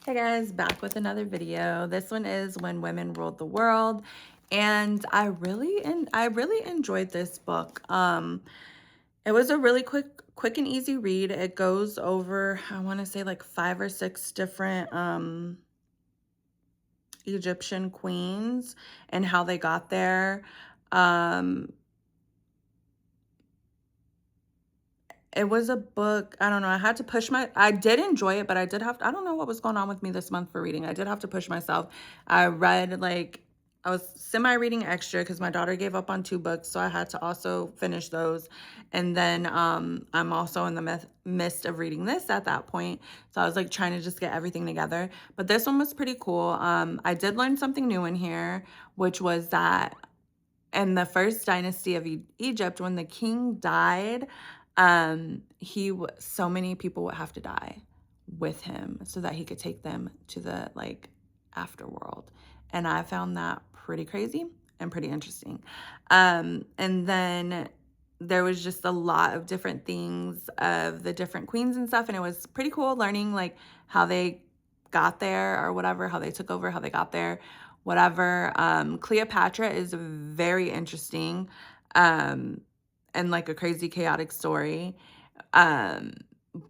Hey guys, back with another video. This one is When Women Ruled the World, and I really enjoyed this book. It was a really quick and easy read. It goes over, I want to say, like 5 or 6 different Egyptian queens and how they got there. Um It was a book, I don't know, I had to push I did enjoy it, but I don't know what was going on with me this month for reading. I did have to push myself. I read, like, I was semi-reading extra because my daughter gave up on 2 books, so I had to also finish those. And then, I'm also in the midst of reading this at that point, so I was, like, trying to just get everything together. But this one was pretty cool. I did learn something new in here, which was that in the first dynasty of Egypt, when the king died, so many people would have to die with him so that he could take them to the like afterworld. And I found that pretty crazy and pretty interesting. And then there was just a lot of different things of the different queens and stuff, and it was pretty cool learning like how they got there or whatever, how they took over, how they got there, whatever. Cleopatra is very interesting, um, and like a crazy chaotic story. Um,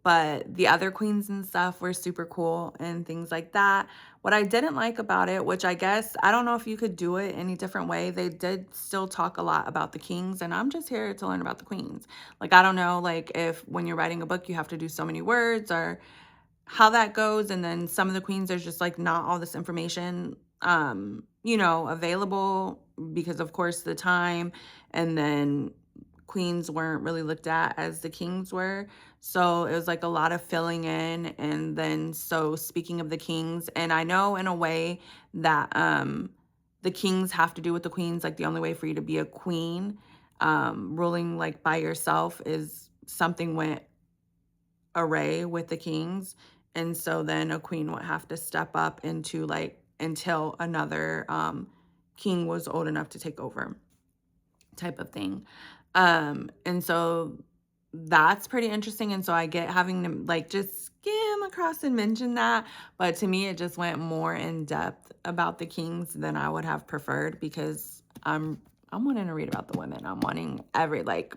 but the other queens and stuff were super cool and things like that. What I didn't like about it, which I guess I don't know if you could do it any different way, they did still talk a lot about the kings, and I'm just here to learn about the queens. Like, I don't know, like, if when you're writing a book you have to do so many words or how that goes, and then some of the queens, there's just like not all this information available because of course the time, and then queens weren't really looked at as the kings were. So it was like a lot of filling in. And then, so speaking of the kings, and I know in a way that the kings have to do with the queens. Like, the only way for you to be a queen, ruling like by yourself, is something went array with the kings. And so then a queen would have to step up into like until another king was old enough to take over, type of thing. And so that's pretty interesting. And so I get having to like just skim across and mention that. But to me, it just went more in depth about the kings than I would have preferred, because I'm wanting to read about the women. I'm wanting everything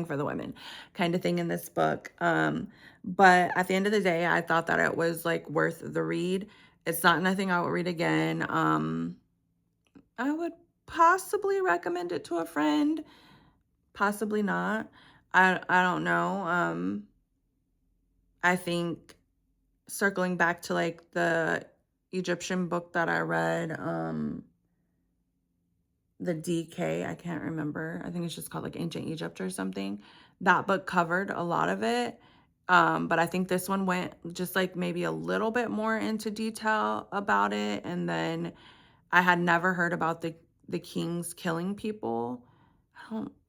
for the women kind of thing in this book. But at the end of the day, I thought that it was like worth the read. It's not nothing I would read again. I would possibly recommend it to a friend, possibly not. I don't know. I think, circling back to like the Egyptian book that I read, the DK, I can't remember. I think it's just called like Ancient Egypt or something. That book covered a lot of it. But I think this one went just like maybe a little bit more into detail about it. And then I had never heard about the kings killing people.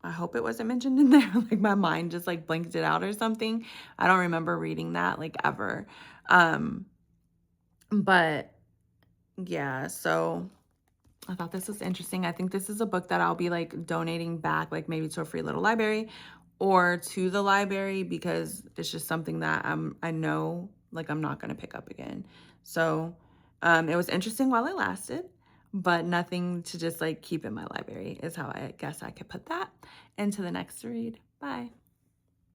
I hope it wasn't mentioned in there. Like, my mind just like blanked it out or something. I don't remember reading that like ever. Um, but yeah, so I thought this was interesting. I think this is a book that I'll be like donating back, like maybe to a free little library or to the library, because it's just something that I know like I'm not going to pick up again. So it was interesting while it lasted, but nothing to just like keep in my library is how I guess I could put that into the next read. Bye.